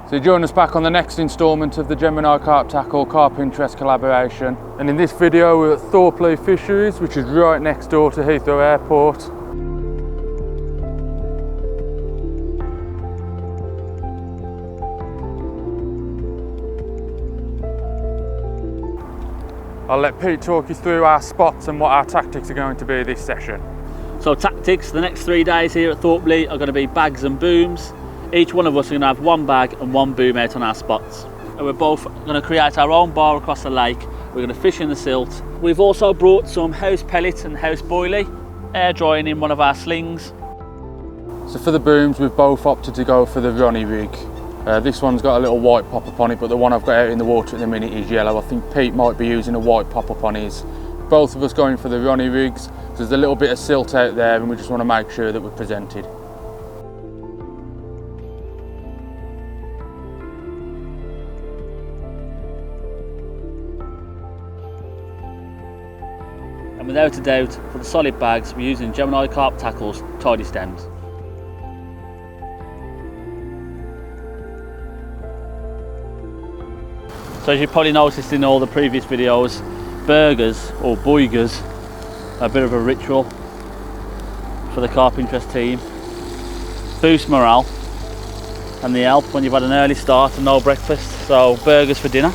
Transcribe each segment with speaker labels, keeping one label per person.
Speaker 1: So join us back on the next instalment of the Gemini Carp Tackle Carp Interest collaboration. And in this video we're at Thorpe Lea Fisheries, which is right next door to Heathrow Airport. I'll let Pete talk you through our spots and what our tactics are going to be this session.
Speaker 2: So tactics, the next 3 days here at Thorpe Lea are going to be bags and booms. Each one of us are going to have one bag and one boom out on our spots. And we're both going to create our own bar across the lake. We're going to fish in the silt. We've also brought some house pellets and house boilie, air drying in one of our slings.
Speaker 1: So for the booms, we've both opted to go for the Ronnie rig. This one's got a little white pop-up on it, but the one I've got out in the water at the minute is yellow. I think Pete might be using a white pop-up on his. Both of us going for the Ronnie rigs. So there's a little bit of silt out there and we just want to make sure that we're presented.
Speaker 2: And without a doubt, for the solid bags, we're using Gemini Carp Tackle's tidy stems. So as you probably noticed in all the previous videos, burgers or boigers are a bit of a ritual for the Carp Interest team. Boost morale and the help when you've had an early start and no breakfast, so burgers for dinner.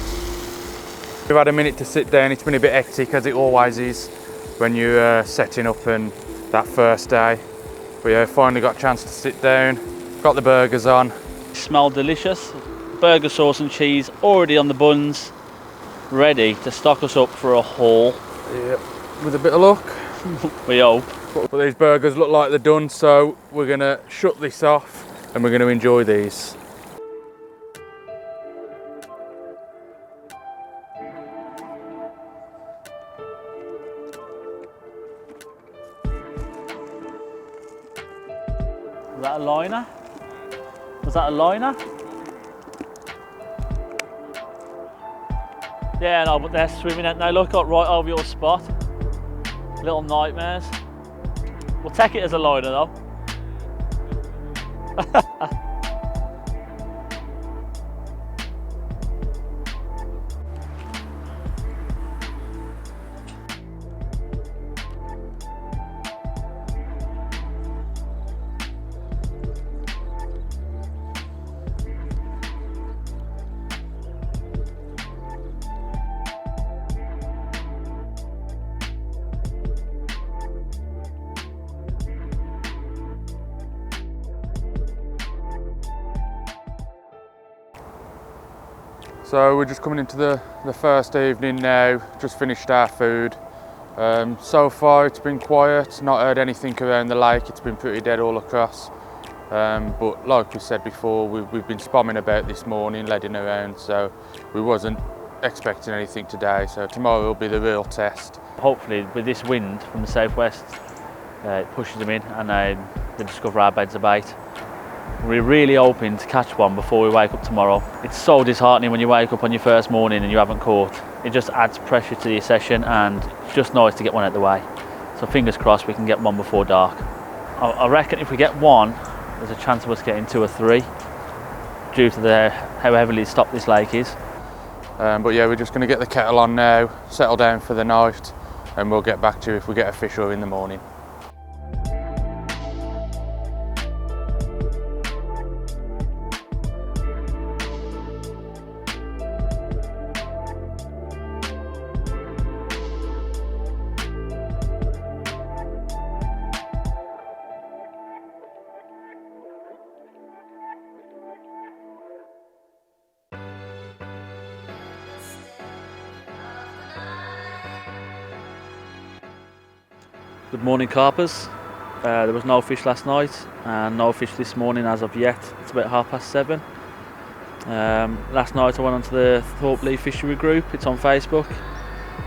Speaker 1: We've had a minute to sit down. It's been a bit hectic, as it always is when you're setting up and that first day. We finally got a chance to sit down, got the burgers on.
Speaker 2: Smell delicious. Burger sauce and cheese already on the buns, ready to stock us up for a haul.
Speaker 1: Yeah, with a bit of luck.
Speaker 2: We hope.
Speaker 1: But these burgers look like they're done, so we're gonna shut this off and we're gonna enjoy these.
Speaker 2: Was that a liner? Was that a liner? Yeah, no, but they're swimming and they look up right over your spot. Little nightmares. We'll take it as a liner though.
Speaker 1: So we're just coming into the first evening now, just finished our food. So far it's been quiet, not heard anything around the lake, it's been pretty dead all across. But like we said before, we've been spomming about this morning, leading around, so we wasn't expecting anything today, so tomorrow will be the real test.
Speaker 2: Hopefully with this wind from the southwest, it pushes them in and they discover our beds of bait. We're really hoping to catch one before we wake up tomorrow. It's so disheartening when you wake up on your first morning and you haven't caught. It just adds pressure to your session and it's just nice to get one out of the way. So fingers crossed we can get one before dark. I reckon if we get one, there's a chance of us getting 2 or 3 due to how heavily stocked this lake is.
Speaker 1: But yeah, we're just going to get the kettle on now, settle down for the night, and we'll get back to you if we get a fish or in the morning.
Speaker 2: Good morning, carpers. There was no fish last night and no fish this morning as of yet. It's about 7:30. Last night I went onto the Thorpe Lea Fishery group. It's on Facebook.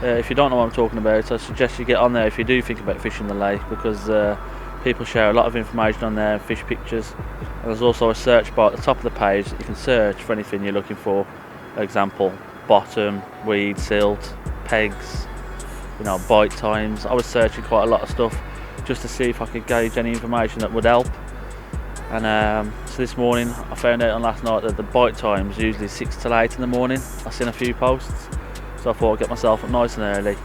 Speaker 2: If you don't know what I'm talking about, I suggest you get on there if you do think about fishing the lake, because people share a lot of information on there, fish pictures. And there's also a search bar at the top of the page that you can search for anything you're looking for. For example, bottom, weed, silt, pegs, you know, bite times. I was searching quite a lot of stuff just to see if I could gauge any information that would help. And to this morning, I found out on last night that the bite time is usually 6 till 8 in the morning. I've seen a few posts, so I thought I'd get myself up nice and early,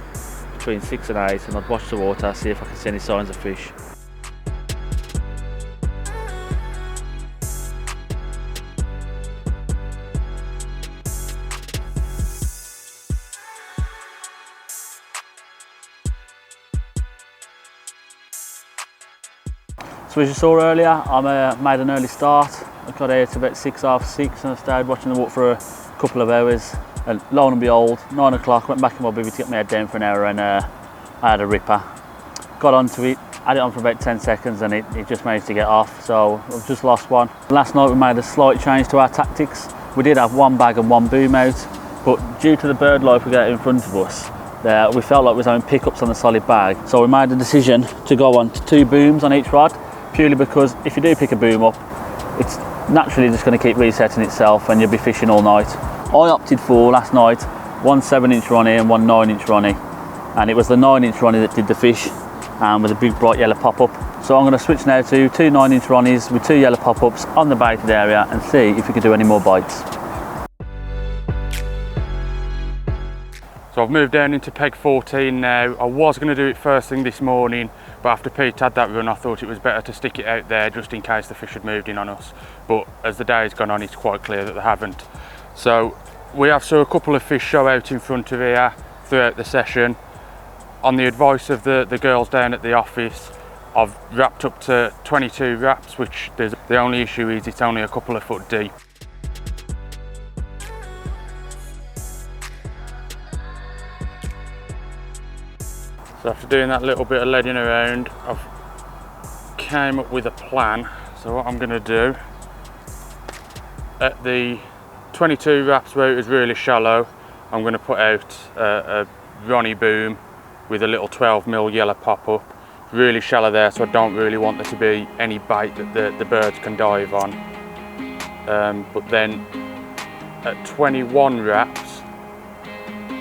Speaker 2: between 6 and 8, and I'd watch the water, see if I can see any signs of fish. So as you saw earlier, I made an early start. I got here to about 6, half 6, and I stayed watching the water for a couple of hours. And lo and behold, 9 o'clock, went back in my bivvy to get my head down for an hour, and I had a ripper. Got onto it, had it on for about 10 seconds, and it just managed to get off. So I've just lost one. Last night we made a slight change to our tactics. We did have one bag and one boom out, but due to the bird life we got in front of us, we felt like we was having pickups on the solid bag. So we made the decision to go on to 2 booms on each rod, purely because if you do pick a boom up, it's naturally just going to keep resetting itself and you'll be fishing all night. I opted for last night 1 7-inch Ronnie and 1 9-inch Ronnie, and it was the 9-inch Ronnie that did the fish, with a big bright yellow pop-up. So I'm going to switch now to 2 9-inch Ronnies with 2 yellow pop-ups on the baited area and see if we can do any more bites.
Speaker 1: So I've moved down into peg 14 now. I was going to do it first thing this morning, but after Pete had that run I thought it was better to stick it out there just in case the fish had moved in on us. But as the day's gone on, it's quite clear that they haven't. So we have saw a couple of fish show out in front of here throughout the session. On the advice of the girls down at the office, I've wrapped up to 22 wraps, which the only issue is it's only a couple of foot deep. So after doing that little bit of leading around, I've came up with a plan. So what I'm going to do, at the 22 wraps where it was really shallow, I'm going to put out a Ronnie boom with a little 12mm yellow pop-up, really shallow there, so I don't really want there to be any bait that the birds can dive on. But then at 21 wraps,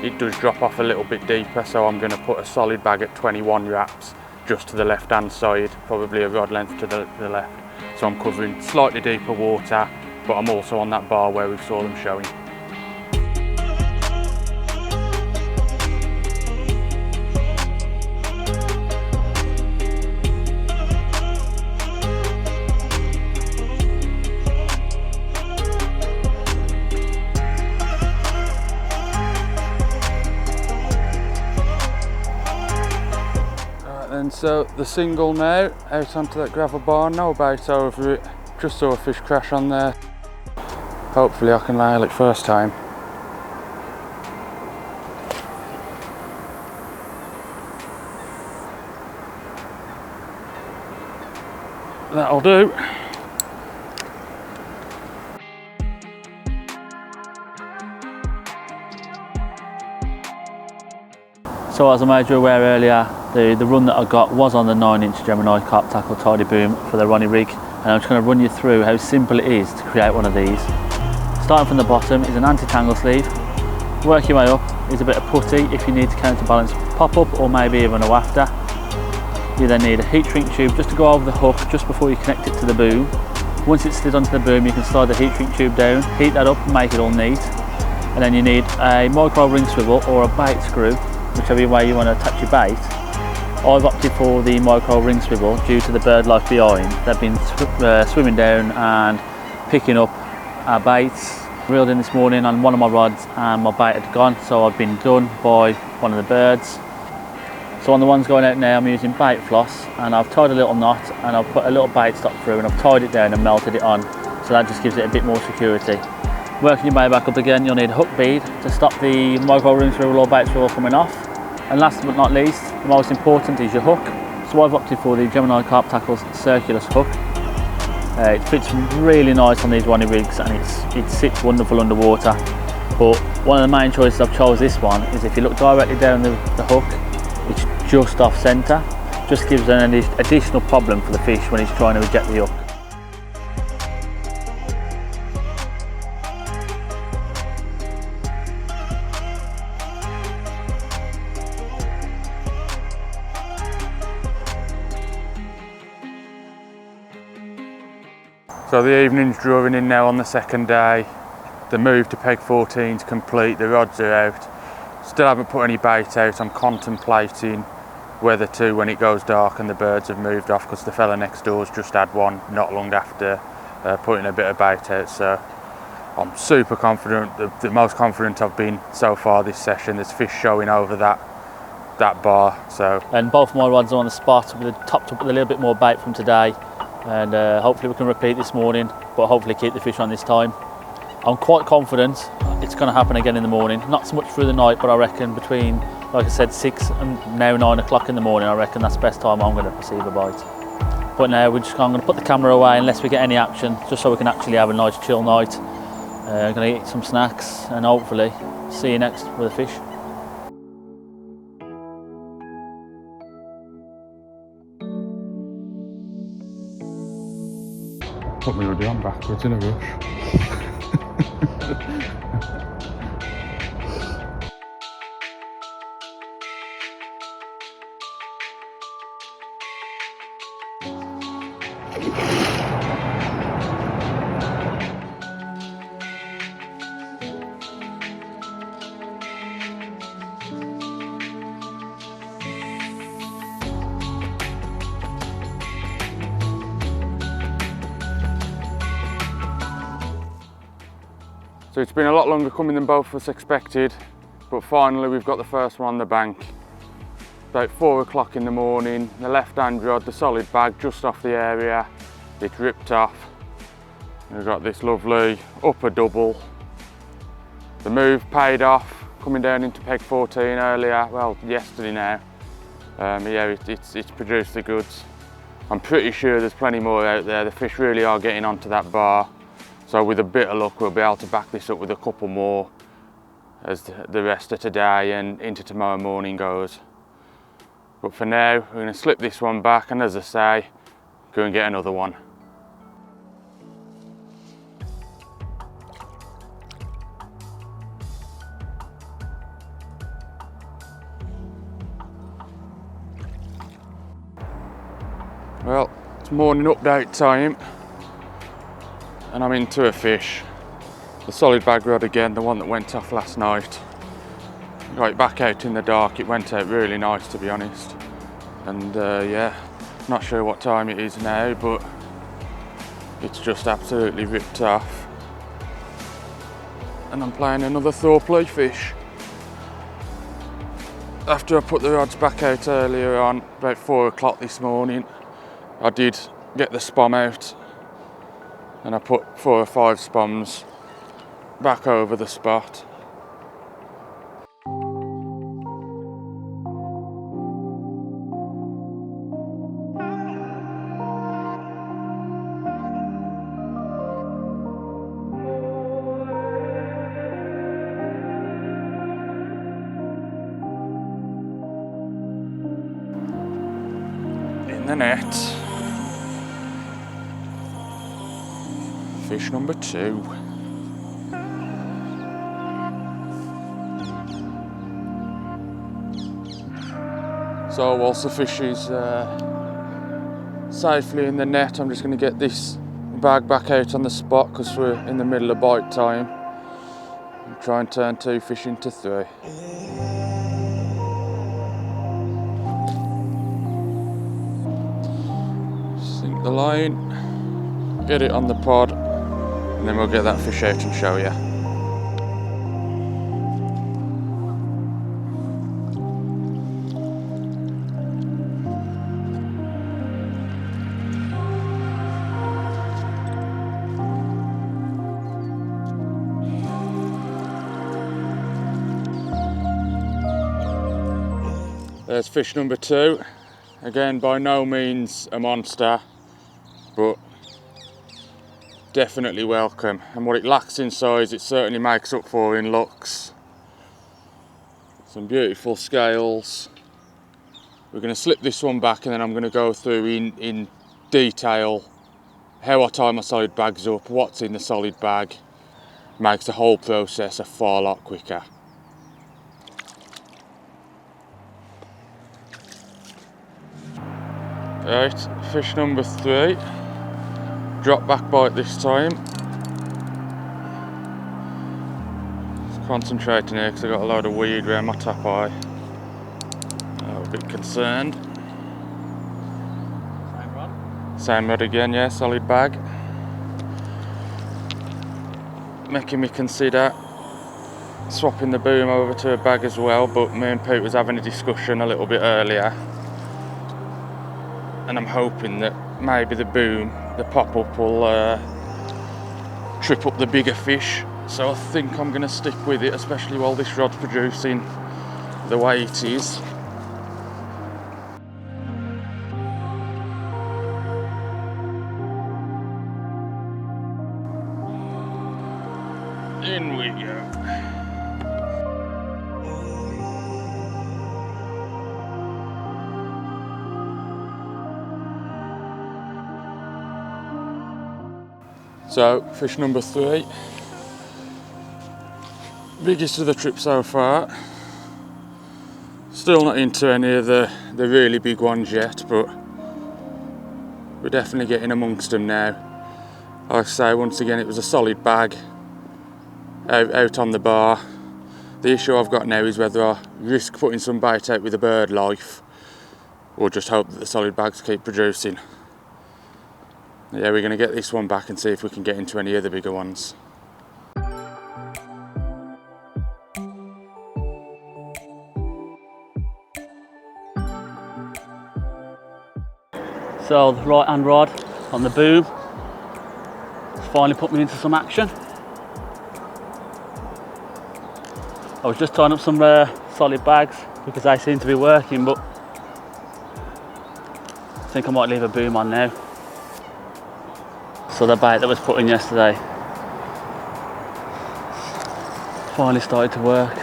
Speaker 1: it does drop off a little bit deeper, so I'm going to put a solid bag at 21 wraps just to the left hand side, probably a rod length to the left. So I'm covering slightly deeper water, but I'm also on that bar where we saw them showing. And so the single now, out onto that gravel bar, no bait over it, just saw a fish crash on there. Hopefully I can nail it first time. That'll do.
Speaker 2: So as I made you aware earlier, the run that I got was on the 9-inch Gemini Carp Tackle Tidy Boom for the Ronnie rig, and I'm just going to run you through how simple it is to create one of these. Starting from the bottom is an anti-tangle sleeve. Work your way up is a bit of putty if you need to counterbalance pop-up or maybe even a wafter. You then need a heat shrink tube just to go over the hook just before you connect it to the boom. Once it's slid onto the boom, you can slide the heat shrink tube down, heat that up and make it all neat. And then you need a micro ring swivel or a bait screw, whichever way you want to attach your bait. I've opted for the micro ring swivel due to the bird life behind. They've been swimming down and picking up our baits. Reeled in this morning on one of my rods and my bait had gone, so I've been done by one of the birds. So on the ones going out now, I'm using bait floss, and I've tied a little knot and I've put a little bait stop through and I've tied it down and melted it on, so that just gives it a bit more security. Working your way back up again, you'll need a hook bead to stop the micro ring swivel or bait swivel coming off. And last but not least, the most important is your hook. So I've opted for the Gemini Carp Tackles Circulus hook. It fits really nice on these Ronnie rigs and it sits wonderful underwater. But one of the main choices I've chose this one is if you look directly down the hook, it's just off centre. Just gives an additional problem for the fish when he's trying to eject the hook.
Speaker 1: So the evening's drawing in now on the second day. The move to peg 14's complete, the rods are out. Still haven't put any bait out. I'm contemplating whether to when it goes dark and the birds have moved off, because the fella next door's just had one not long after putting a bit of bait out. So I'm super confident, the most confident I've been so far this session. There's fish showing over that bar. So,
Speaker 2: and both my rods are on the spot, with topped up with a little bit more bait from today, and hopefully we can repeat this morning, but hopefully keep the fish on this time. I'm quite confident it's going to happen again in the morning. Not so much through the night, but I reckon between, like I said, 6 and now 9 o'clock in the morning, I reckon that's the best time I'm going to receive a bite. But now I'm going to put the camera away unless we get any action, just so we can actually have a nice chill night. I'm going to eat some snacks and hopefully see you next with a fish.
Speaker 1: Put me already on backwards in a rush. So it's been a lot longer coming than both of us expected, but finally we've got the first one on the bank. About 4 o'clock in the morning, the left-hand rod, the solid bag just off the area, it's ripped off. We've got this lovely upper double. The move paid off, coming down into peg 14 earlier, well yesterday now. Yeah, it's produced the goods. I'm pretty sure there's plenty more out there. The fish really are getting onto that bar. So with a bit of luck, we'll be able to back this up with a couple more as the rest of today and into tomorrow morning goes. But for now, we're going to slip this one back and, as I say, go and get another one. Well, it's morning update time. And I'm into a fish. The solid bag rod again, the one that went off last night. Got it back out in the dark. It went out really nice, to be honest. And yeah, not sure what time it is now, but it's just absolutely ripped off. And I'm playing another Thorpe Lea fish. After I put the rods back out earlier on, about 4 o'clock this morning, I did get the spom out. And I put 4 or 5 spoms back over the spot. In the net. Fish number 2. So whilst the fish is safely in the net, I'm just going to get this bag back out on the spot because we're in the middle of bite time. And try and turn 2 fish into 3. Sink the line, get it on the pod, and then we'll get that fish out and show you. There's fish number 2. Again, by no means a monster, but definitely welcome. And what it lacks in size, it certainly makes up for in looks. Some beautiful scales. We're going to slip this one back, and then I'm going to go through in detail how I tie my solid bags up, what's in the solid bag. Makes the whole process a far lot quicker. Right, fish number 3. Drop back bite this time. Just concentrating here because I've got a load of weed around my top eye. I'm a bit concerned.
Speaker 2: Same rod?
Speaker 1: Same rod again, yeah, solid bag. Making me consider swapping the boom over to a bag as well, but me and Pete was having a discussion a little bit earlier, and I'm hoping that maybe the boom, the pop-up, will trip up the bigger fish. So I think I'm going to stick with it, especially while this rod's producing the way it is. In we go. So, fish number 3. Biggest of the trip so far. Still not into any of the really big ones yet, but we're definitely getting amongst them now. Like I say, once again, it was a solid bag out on the bar. The issue I've got now is whether I risk putting some bait out with a bird life or just hope that the solid bags keep producing. Yeah, we're going to get this one back and see if we can get into any of the bigger ones.
Speaker 2: So the right hand rod on the boom has finally put me into some action. I was just tying up some solid bags because they seem to be working, but I think I might leave a boom on now. So the bait that was put in yesterday finally started to work.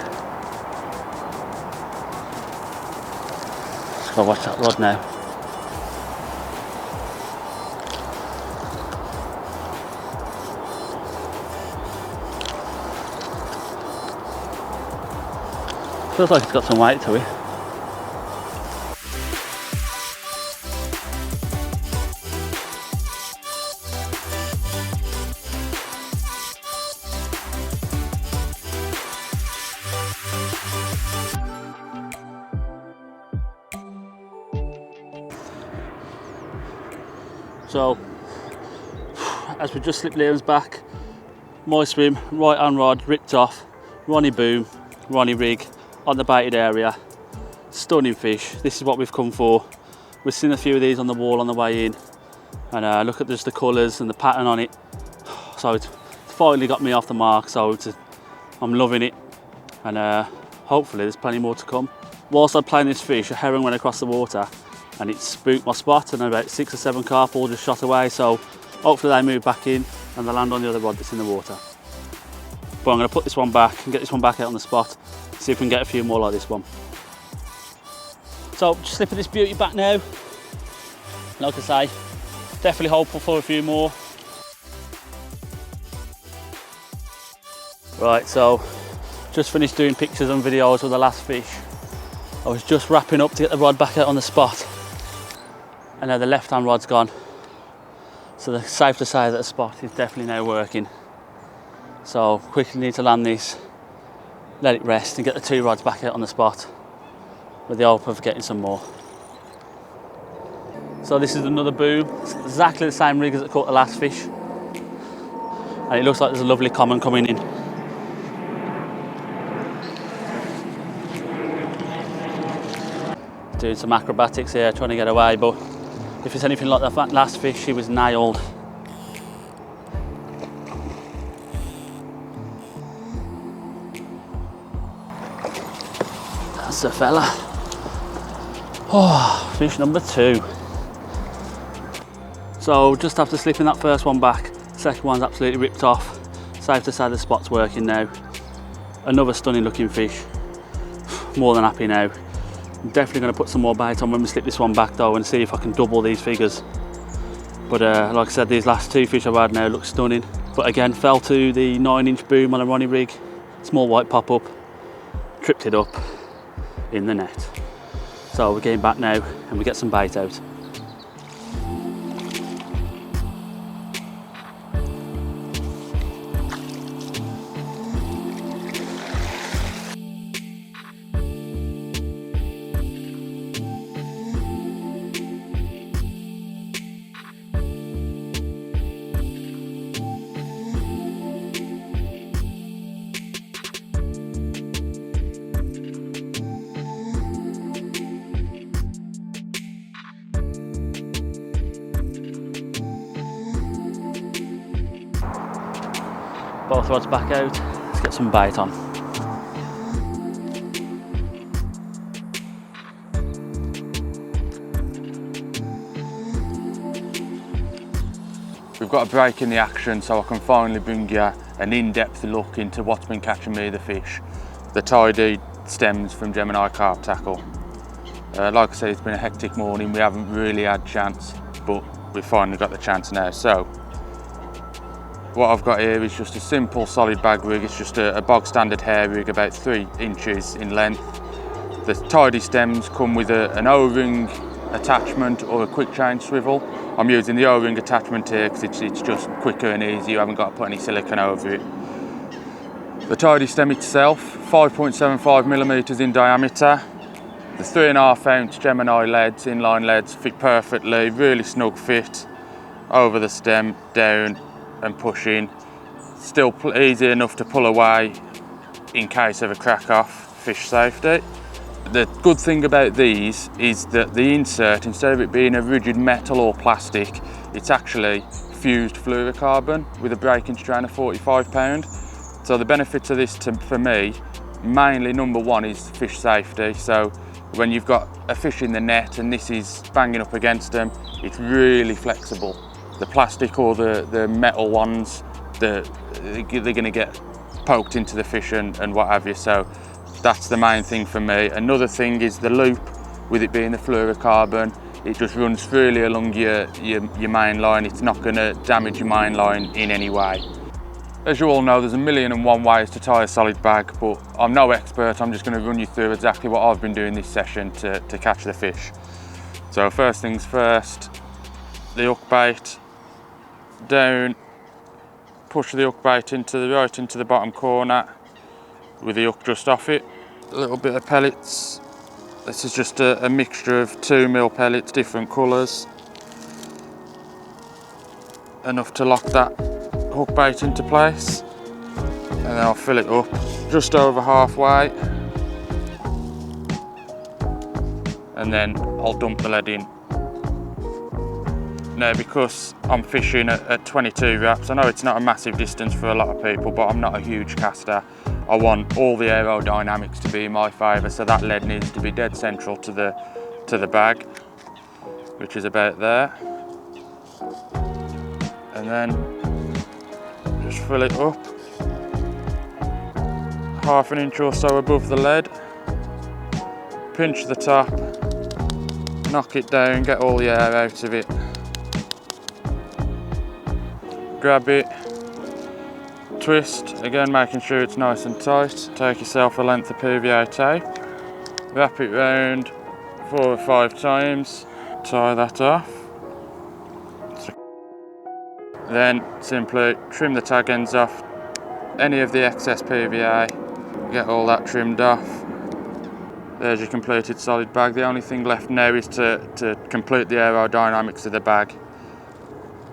Speaker 2: Just gotta watch that rod now. Feels like it's got some weight to it. So, as we just slipped Liam's back, my swim, right hand rod ripped off, Ronnie boom, Ronnie rig on the baited area. Stunning fish. This is what we've come for. We've seen a few of these on the wall on the way in, and look at just the colours and the pattern on it. So it's finally got me off the mark, so I'm loving it, and hopefully there's plenty more to come. Whilst I'm playing this fish, a heron went across the water and it spooked my spot, and about 6 or 7 carp all just shot away, so hopefully they move back in and they land on the other rod that's in the water. But I'm going to put this one back and get this one back out on the spot, see if we can get a few more like this one. So just slipping this beauty back now. Like I say, definitely hopeful for a few more. Right, so just finished doing pictures and videos of the last fish. I was just wrapping up to get the rod back out on the spot, and now the left hand rod's gone. So it's safe to say that the spot is definitely now working. So quickly need to land this, let it rest and get the 2 rods back out on the spot with the hope of getting some more. So this is another boom. It's exactly the same rig as it caught the last fish. And it looks like there's a lovely common coming in. Doing some acrobatics here, trying to get away, but if it's anything like that last fish, he was nailed. That's the fella. Oh, fish number 2. So just after slipping that first one back, second one's absolutely ripped off. Safe to say the spot's working now. Another stunning looking fish. More than happy now. I'm definitely going to put some more bait on when we slip this one back though, and see if I can double these figures. But like I said, these last 2 fish I've had now look stunning. But again, fell to the 9-inch boom on a Ronnie rig. Small white pop-up. Tripped it up in the net. So we're getting back now and we get some bait out. both rods back out. Let's get some bait on.
Speaker 1: We've got a break in the action, so I can finally bring you an in-depth look into what's been catching me the fish. The tidy stems from Gemini carp tackle. Like I said, it's been a hectic morning. We haven't really had chance, but we've finally got the chance now. So what I've got here is just a simple solid bag rig. It's just a bog standard hair rig, about 3 inches in length. The tidy stems come with an O-ring attachment or a quick chain swivel. I'm using the O-ring attachment here because it's just quicker and easier. You haven't got to put any silicone over it. The tidy stem itself, 5.75mm in diameter. The 3.5 ounce Gemini leads, inline leads, fit perfectly, really snug fit over the stem, down and pushing. Still easy enough to pull away in case of a crack off, fish safety. The good thing about these is that the insert, instead of it being a rigid metal or plastic, it's actually fused fluorocarbon with a breaking strain of 45 pound. So the benefits of this for me, mainly number one is fish safety. So when you've got a fish in the net and this is banging up against them, it's really flexible. The plastic or the metal ones, they're going to get poked into the fish and what have you. So that's the main thing for me. Another thing is the loop, with it being the fluorocarbon, it just runs freely along your main line. It's not going to damage your main line in any way. As you all know, there's 1,000,001 ways to tie a solid bag, but I'm no expert. I'm just going to run you through exactly what I've been doing this session to catch the fish. So first things first, the hook bait down, push the hook bait right into the bottom corner with the hook just off it. A little bit of pellets. This is just a mixture of 2mm pellets, different colours. Enough to lock that hook bait into place, and then I'll fill it up just over halfway, and then I'll dump the lead in. Now, because I'm fishing at 22 wraps, I know it's not a massive distance for a lot of people, but I'm not a huge caster. I want all the aerodynamics to be in my favour, so that lead needs to be dead central to the bag, which is about there. And then just fill it up, 1/2 inch or so above the lead, pinch the top, knock it down, get all the air out of it, grab it, twist, again making sure it's nice and tight, take yourself a length of PVA tape, wrap it round 4 or 5 times, tie that off. Then simply trim the tag ends off, any of the excess PVA, get all that trimmed off. There's your completed solid bag. The only thing left now is to complete the aerodynamics of the bag.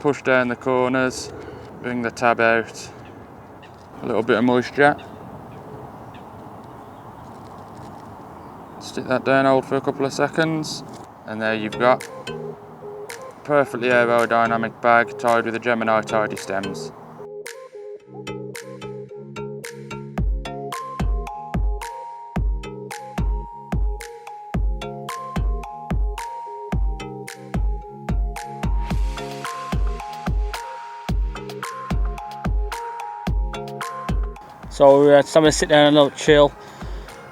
Speaker 1: Push down the corners, bring the tab out, a little bit of moisture. Stick that down, hold for a couple of seconds, and there you've got perfectly aerodynamic bag tied with the Gemini tidy stems.
Speaker 2: So we're just having to sit down and a little chill.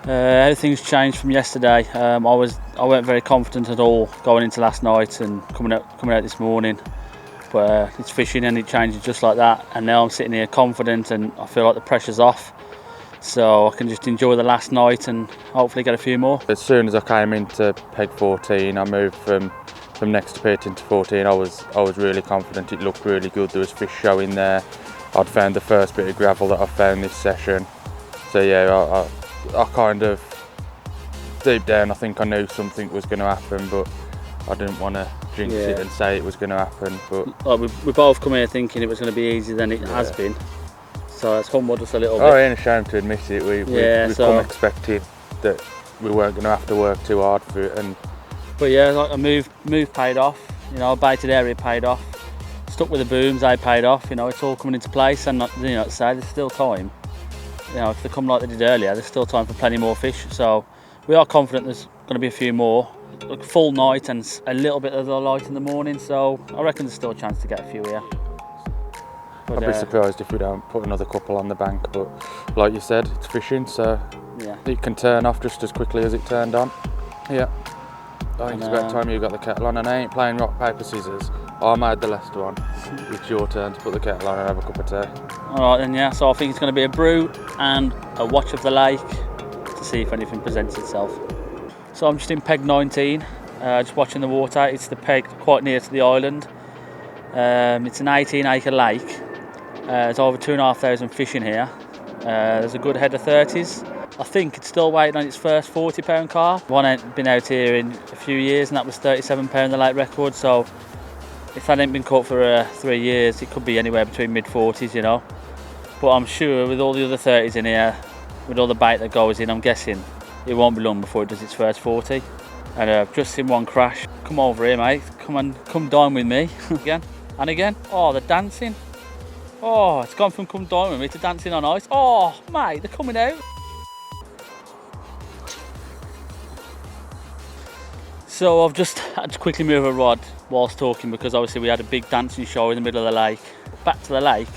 Speaker 2: Everything's changed from yesterday. I weren't very confident at all going into last night and coming out this morning, but it's fishing and it changes just like that. And now I'm sitting here confident and I feel like the pressure's off, so I can just enjoy the last night and hopefully get a few more.
Speaker 1: As soon as I came into peg 14, I moved from next to pit into 14. I was really confident. It looked really good. There was fish showing there. I'd found the first bit of gravel that I found this session. So yeah, I kind of, deep down, I think I knew something was going to happen, but I didn't want to jinx it and say it was going to happen. But
Speaker 2: like we both come here thinking it was going to be easier than it has been, so it's humbled us a little bit.
Speaker 1: I ain't ashamed to admit it. We come expecting that we weren't going to have to work too hard for it. But
Speaker 2: yeah, like a move paid off. You know, a baited area paid off. stuck with the booms, they paid off. You know, it's all coming into place, and not, you know, to say there's still time. You know, if they come like they did earlier, there's still time for plenty more fish. So we are confident there's going to be a few more. Look, full night and a little bit of the light in the morning, so I reckon there's still a chance to get a few here. But,
Speaker 1: I'd be surprised if we don't put another couple on the bank, but like you said, it's fishing, so
Speaker 2: yeah,
Speaker 1: it can turn off just as quickly as it turned on. Yeah, I think it's about time you got the kettle on, and I ain't playing rock, paper, scissors. I made the last one. It's your turn to put the kettle on and have a cup of tea.
Speaker 2: Alright then, yeah, so I think it's going to be a brew and a watch of the lake to see if anything presents itself. So I'm just in peg 19, just watching the water. It's the peg quite near to the island. It's an 18-acre lake. There's over 2,500 fish in here. There's a good head of 30s. I think it's still waiting on its first 40-pound carp. One ain't been out here in a few years, and that was 37-pound the lake record. So if that ain't been caught for 3 years, it could be anywhere between mid-40s, you know. But I'm sure with all the other 30s in here, with all the bait that goes in, I'm guessing it won't be long before it does its first 40. And I've just seen one crash. Come over here, mate. Come dine with me. Again and again. Oh, they're dancing. Oh, it's gone from come dine with me to dancing on ice. Oh, mate, they're coming out. So I've just had to quickly move a rod whilst talking, because obviously we had a big dancing show in the middle of the lake. Back to the lake.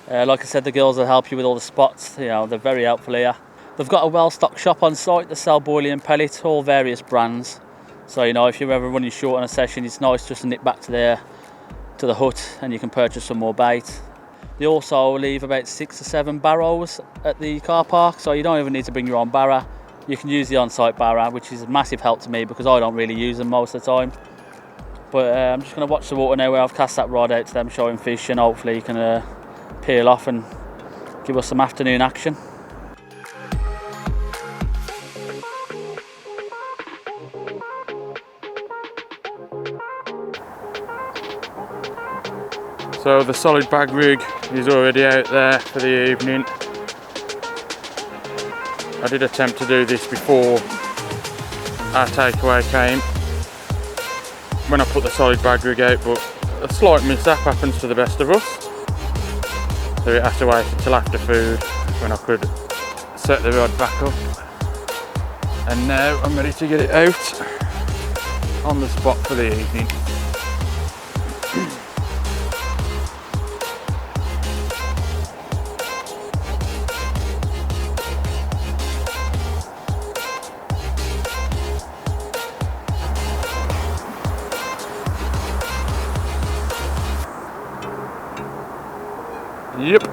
Speaker 2: Like I said, the girls will help you with all the spots. You know, they're very helpful here. They've got a well-stocked shop on site that sell boilie and pellets, all various brands. So, you know, if you're ever running short on a session, it's nice just to nip back to the hut and you can purchase some more bait. They also leave about 6 or 7 barrows at the car park, so you don't even need to bring your own barrow. You can use the on-site barrow, which is a massive help to me because I don't really use them most of the time. But I'm just going to watch the water now where I've cast that rod out to them showing fish, and hopefully you can peel off and give us some afternoon action.
Speaker 1: So the solid bag rig is already out there for the evening. I did attempt to do this before our takeaway came, when I put the solid bag rig out, but a slight mishap happens to the best of us. So it has to wait until after food when I could set the rod back up. And now I'm ready to get it out on the spot for the evening. Yep.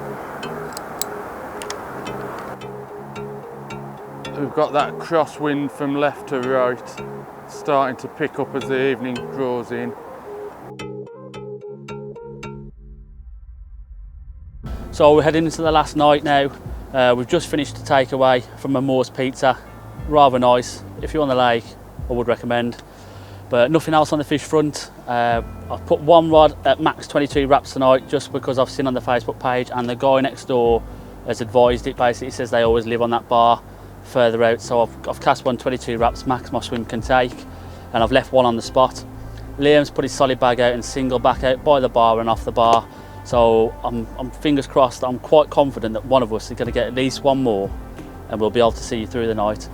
Speaker 1: We've got that crosswind from left to right starting to pick up as the evening draws in.
Speaker 2: So we're heading into the last night now. We've just finished a takeaway from a Moore's Pizza. Rather nice. If you're on the lake, I would recommend. But nothing else on the fish front. I've put one rod at max 22 wraps tonight just because I've seen on the Facebook page, and the guy next door has advised it. Basically says they always live on that bar further out. So I've cast one 22 wraps max my swim can take, and I've left one on the spot. Liam's put his solid bag out and single back out by the bar and off the bar. So I'm fingers crossed. I'm quite confident that one of us is going to get at least one more, and we'll be able to see you through the night.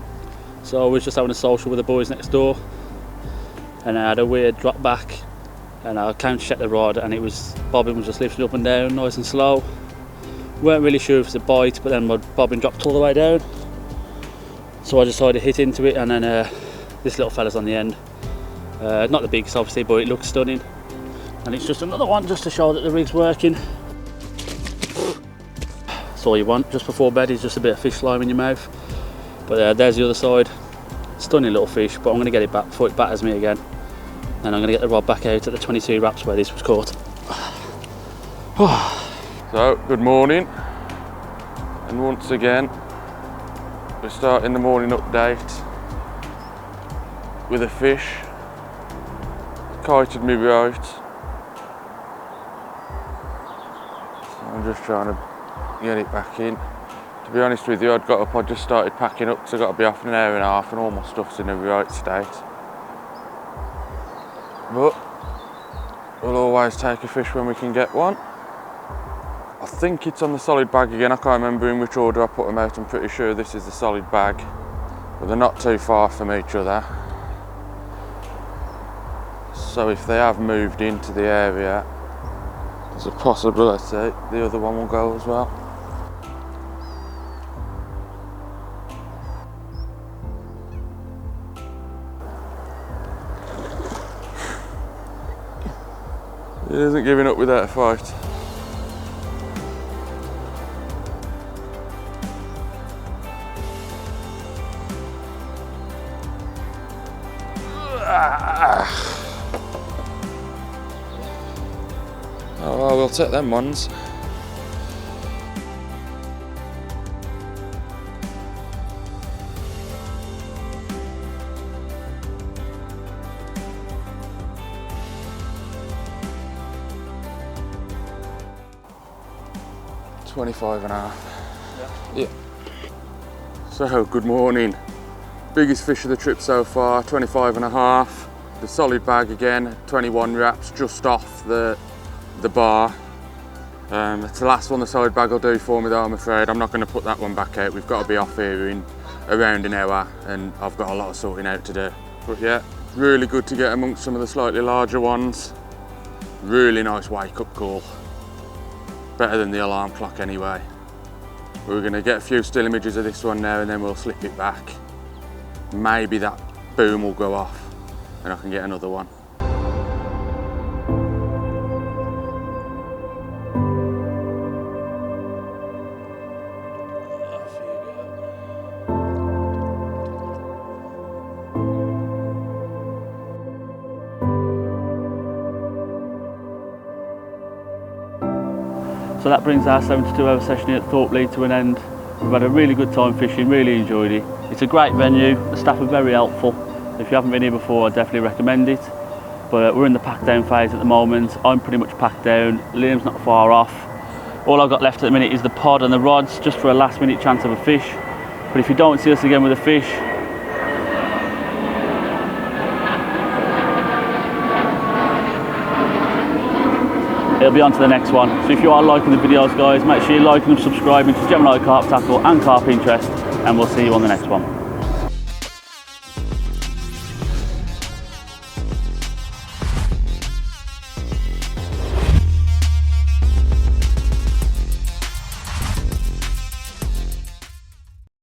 Speaker 2: So we're just having a social with the boys next door, and I had a weird drop back, and I counter checked the rod, and bobbin was just lifted up and down nice and slow. Weren't really sure if it was a bite, but then my bobbin dropped all the way down, so I decided to hit into it, and then this little fella's on the end. Not the biggest obviously, but it looks stunning, and it's just another one just to show that the rig's working. That's all you want just before bed, is just a bit of fish slime in your mouth. But there's the other side. Stunning little fish, but I'm going to get it back before it batters me again, and I'm going to get the rod back out at the 22 wraps where this was caught.
Speaker 1: So, good morning, and once again we're starting the morning update with a fish. Kited me right, so I'm just trying to get it back in. To be honest with you, I'd got up, I just started packing up, so I've got to be off in an hour and a half, and all my stuff's in the right state. But we'll always take a fish when we can get one. I think it's on the solid bag again. I can't remember in which order I put them out. I'm pretty sure this is the solid bag, but they're not too far from each other. So if they have moved into the area, there's a possibility the other one will go as well. He isn't giving up without a fight. Oh well, we'll take them ones. $25.5. Yeah. So good morning. Biggest fish of the trip so far, 25.5. The solid bag again, 21 wraps just off the bar. It's the last one the solid bag will do for me though, I'm afraid. I'm not going to put that one back out. We've got to be off here in around an hour and I've got a lot of sorting out to do. But yeah, really good to get amongst some of the slightly larger ones. Really nice wake up call. Better than the alarm clock anyway. We're going to get a few still images of this one now and then we'll slip it back. Maybe that boom will go off and I can get another one.
Speaker 2: So that brings our 72-hour session here at Thorpe Lea to an end. We've had a really good time fishing, really enjoyed it. It's a great venue, the staff are very helpful. If you haven't been here before, I definitely recommend it. But we're in the pack down phase at the moment. I'm pretty much packed down, Liam's not far off. All I've got left at the minute is the pod and the rods, just for a last minute chance of a fish. But if you don't see us again with a fish, it'll be on to the next one. So if you are liking the videos guys, make sure you're liking and subscribing to Gemini Carp Tackle and Carp Interest, and we'll see you on the next one.